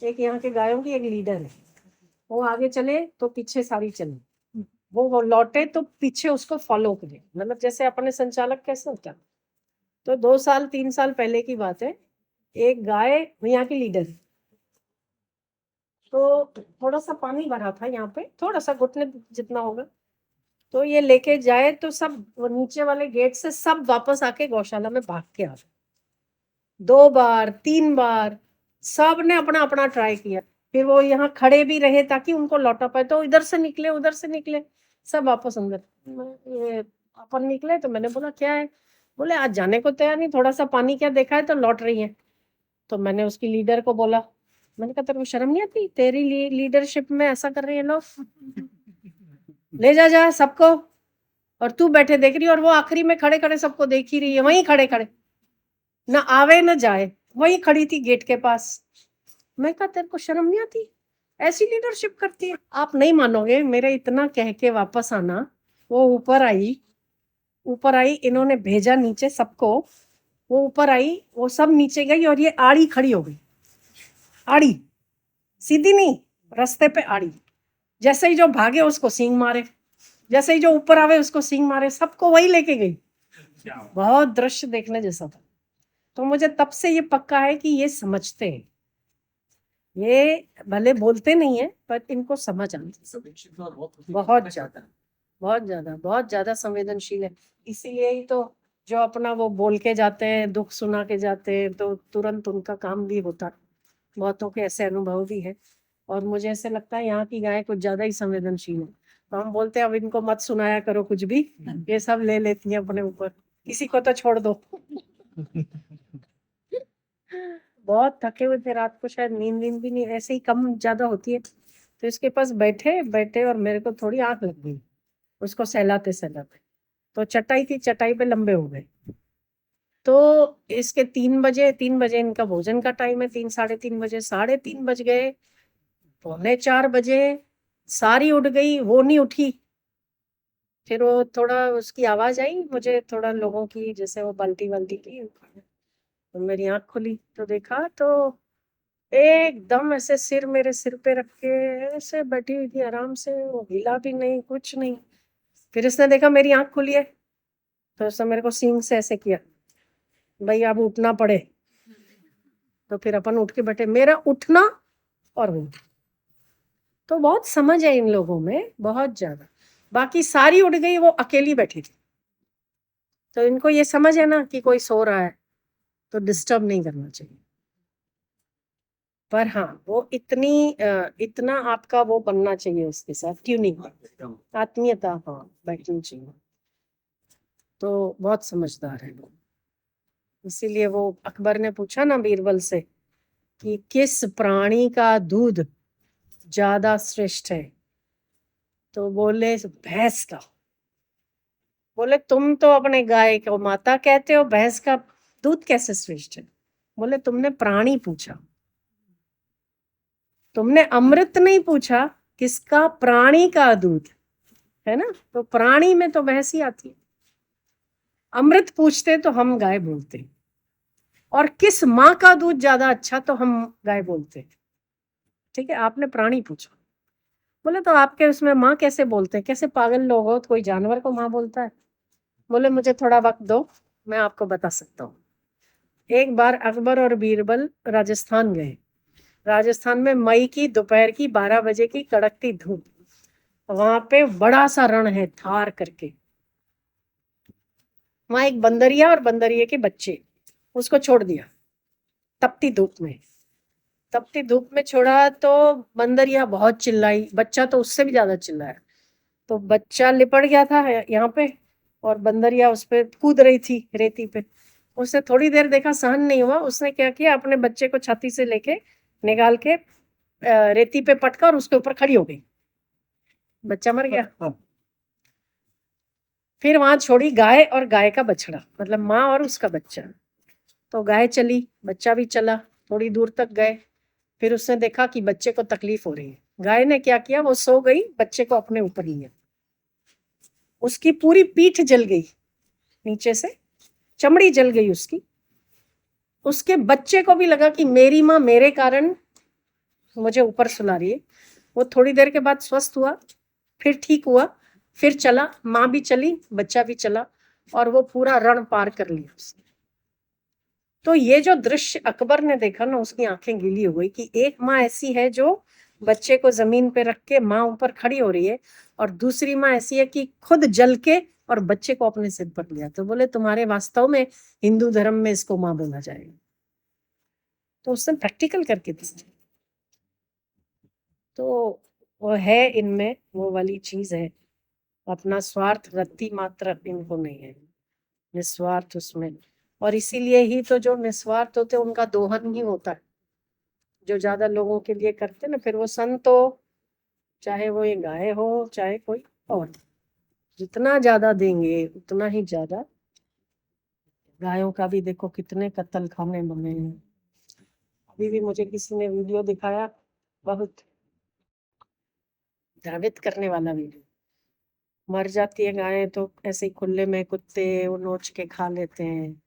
एक यहाँ के गायों की एक लीडर है, वो आगे चले तो पीछे सारी चले, वो लौटे तो पीछे उसको फॉलो करे, मतलब जैसे अपने संचालक कैसे होता है। तो 2 साल 3 साल पहले की बात है, एक गाय यहाँ की लीडर है, तो थोड़ा सा पानी भरा था यहाँ पे, थोड़ा सा घुटने जितना होगा, तो ये लेके जाए तो सब वो नीचे वाले गेट से सब वापस आके गौशाला में भाग के आ गए। 2 बार 3 बार सबने अपना अपना ट्राई किया, फिर वो यहाँ खड़े भी रहे ताकि उनको लौटा पाए, तो इधर से निकले उधर से निकले, सब वापस अंदर। ये अपन निकले तो मैंने बोला क्या है, बोले आज जाने को तैयार नहीं, थोड़ा सा पानी क्या देखा है तो लौट रही है। तो मैंने उसकी लीडर को बोला, मैंने कहा तेरे को शर्म नहीं आती, तेरी लीडरशिप में ऐसा कर रही है लोग, ले जा सबको, और तू बैठे देख रही है, और वो आखिरी में खड़े खड़े सबको देख ही रही है, वहीं खड़े खड़े, ना आवे न जाए, वहीं खड़ी थी गेट के पास। मैं कहा तेरे को शर्म नहीं आती, ऐसी लीडरशिप करती है। आप नहीं मानोगे, मेरे इतना कह के वापस आना, वो ऊपर आई, इन्होंने भेजा नीचे सबको, वो ऊपर आई, वो सब नीचे गई, और ये आड़ी खड़ी हो गई, आड़ी सीधी नहीं, रास्ते पे आड़ी, जैसे ही जो भागे उसको सींग मारे, जैसे ही जो ऊपर आवे उसको सींग मारे, सबको वही लेके गई। बहुत दृश्य देखने जैसा था। तो मुझे तब से ये पक्का है कि ये समझते हैं, ये भले बोलते नहीं है पर इनको समझ आती है, बहुत ज्यादा संवेदनशील है। इसीलिए ही तो जो अपना वो बोल के जाते हैं, दुख सुना के जाते हैं, तो तुरंत उनका काम भी होता है। बहुतों के ऐसे अनुभव भी है, और मुझे ऐसे लगता है यहाँ की गाय कुछ ज्यादा ही संवेदनशील है। तो हम बोलते हैं अब इनको मत सुनाया करो कुछ भी, ये सब ले लेती है अपने ऊपर, किसी को तो छोड़ दो। बहुत थके हुए थे, रात को शायद नींद भी नहीं, ऐसे ही कम ज्यादा होती है। तो इसके पास बैठे बैठे और मेरे को थोड़ी आंख लग गई उसको सहलाते सहलाते, तो चटाई थी, चटाई पे लंबे हो गए। तो इसके 3 बजे इनका भोजन का टाइम है, 3 साढ़े 3 बजे, 3:30 बज गए, 3:45 बजे सारी उठ गई, वो नहीं उठी। फिर वो थोड़ा उसकी आवाज आई, मुझे थोड़ा लोगों की, जैसे वो बाल्टी वाल्टी की, तो मेरी आंख खुली तो देखा तो एकदम ऐसे सिर मेरे सिर पे रख के ऐसे बैठी हुई थी आराम से, वो हिला भी नहीं, कुछ नहीं। फिर इसने देखा मेरी आंख खुली है, तो उसने मेरे को सींग से ऐसे किया, भाई अब उठना पड़े। तो फिर अपन उठ के बैठे, मेरा उठना और वो, तो बहुत समझ है इन लोगों में, बहुत ज्यादा। बाकी सारी उठ गई, वो अकेली बैठी थी। तो इनको ये समझ है ना कि कोई सो रहा है तो डिस्टर्ब नहीं करना चाहिए। पर हाँ, वो इतना आपका वो बनना चाहिए, उसके साथ ट्यूनिंग, आत्मीयता, हाँ, बैठनी चाहिए। तो बहुत समझदार है वो। इसीलिए वो अकबर ने पूछा ना बीरबल से कि किस प्राणी का दूध ज्यादा श्रेष्ठ है, तो बोले भैंस का। बोले तुम तो अपने गाय को माता कहते हो, भैंस का दूध कैसे श्रेष्ठ है? बोले तुमने प्राणी पूछा, तुमने अमृत नहीं पूछा, किसका प्राणी का दूध है ना, तो प्राणी में तो भैंस ही आती है। अमृत पूछते तो हम गाय बोलते, और किस माँ का दूध ज्यादा अच्छा, तो हम गाय बोलते। ठीक है, आपने प्राणी पूछा। बोले तो आपके उसमें माँ कैसे बोलते हैं, कैसे पागल लोग हो, तो कोई जानवर को माँ बोलता है? बोले मुझे थोड़ा वक्त दो, मैं आपको बता सकता हूँ। एक बार अकबर और बीरबल राजस्थान गए। राजस्थान में मई की दोपहर की 12 बजे की कड़कती धूप, वहां पे बड़ा सा रण है थार करके, वहां एक बंदरिया और बंदरिये के बच्चे, उसको छोड़ दिया तपती धूप में। तपती धूप में छोड़ा तो बंदरिया बहुत चिल्लाई, बच्चा तो उससे भी ज्यादा चिल्लाया। तो बच्चा लिपट गया था यहाँ पे, और बंदरिया उस पे कूद रही थी रेती पे। उसने थोड़ी देर देखा, सहन नहीं हुआ, उसने क्या किया, अपने बच्चे को छाती से लेके निकाल के रेती पे पटका और उसके ऊपर खड़ी हो गई, बच्चा मर गया। फिर वहां छोड़ी गाय और गाय का बछड़ा, मतलब माँ और उसका बच्चा। तो गाय चली, बच्चा भी चला, थोड़ी दूर तक गए। फिर उसने देखा कि बच्चे को तकलीफ हो रही है। गाय ने क्या किया, वो सो गई, बच्चे को अपने ऊपर लिया, उसकी पूरी पीठ जल गई, नीचे से चमड़ी जल गई उसकी। उसके बच्चे को भी लगा कि मेरी माँ मेरे कारण मुझे ऊपर सुला रही है। वो थोड़ी देर के बाद स्वस्थ हुआ, फिर ठीक हुआ, फिर चला, माँ भी चली, बच्चा भी चला, और वो पूरा रण पार कर लिया उसने। तो ये जो दृश्य अकबर ने देखा ना, उसकी आंखें गीली हो गई कि एक माँ ऐसी है जो बच्चे को जमीन पे रख के माँ ऊपर खड़ी हो रही है, और दूसरी माँ ऐसी है कि खुद जल के और बच्चे को अपने सिर पर लिया। तो बोले तुम्हारे वास्तव में हिंदू धर्म में इसको माँ बोला जाएगा। तो उसने प्रैक्टिकल करके दिया। तो वो है इनमें, वो वाली चीज है, अपना स्वार्थ रत्ती मात्र इनको नहीं है, निस्वार्थ उसमें। और इसीलिए ही तो जो निस्वार्थ होते हैं उनका दोहन ही होता है। जो ज्यादा लोगों के लिए करते ना, फिर वो संत हो, चाहे वो ये गाय हो, चाहे कोई और, जितना ज्यादा देंगे उतना ही ज्यादा। गायों का भी देखो कितने कत्ल खाने बने हैं। अभी भी मुझे किसी ने वीडियो दिखाया, बहुत द्रवित करने वाला वीडियो। मर जाती है गायें तो ऐसे ही खुले में कुत्ते वो नोच के खा लेते हैं,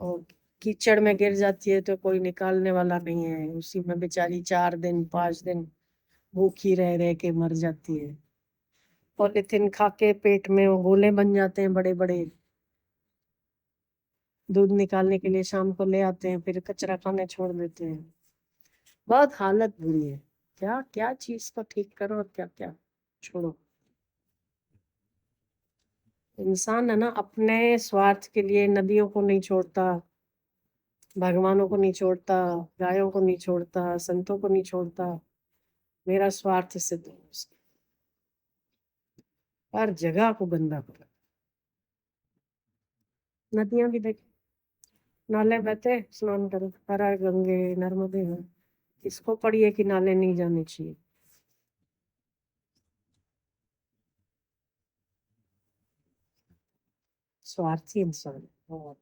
और कीचड़ में गिर जाती है तो कोई निकालने वाला नहीं है, उसी में बेचारी 4 दिन 5 दिन भूखी रह रह के मर जाती है। पॉलिथीन खा के पेट में वो गोले बन जाते हैं बड़े बड़े, दूध निकालने के लिए शाम को ले आते हैं, फिर कचरा खाने छोड़ देते हैं। बहुत हालत बुरी है। क्या क्या चीज को ठीक करो और क्या क्या छोड़ो। इंसान है ना, अपने स्वार्थ के लिए नदियों को नहीं छोड़ता, भगवानों को नहीं छोड़ता, गायों को नहीं छोड़ता, संतों को नहीं छोड़ता। मेरा स्वार्थ सिद्ध हो उसका। हर जगह को गंदा कर, नदियां भी देख, नाले बहते, स्नान करो, हर हर गंगे नर्मदे हैं। किसको पड़ी है कि नाले नहीं जाने चाहिए। स्वार्थी इंसान है बहुत।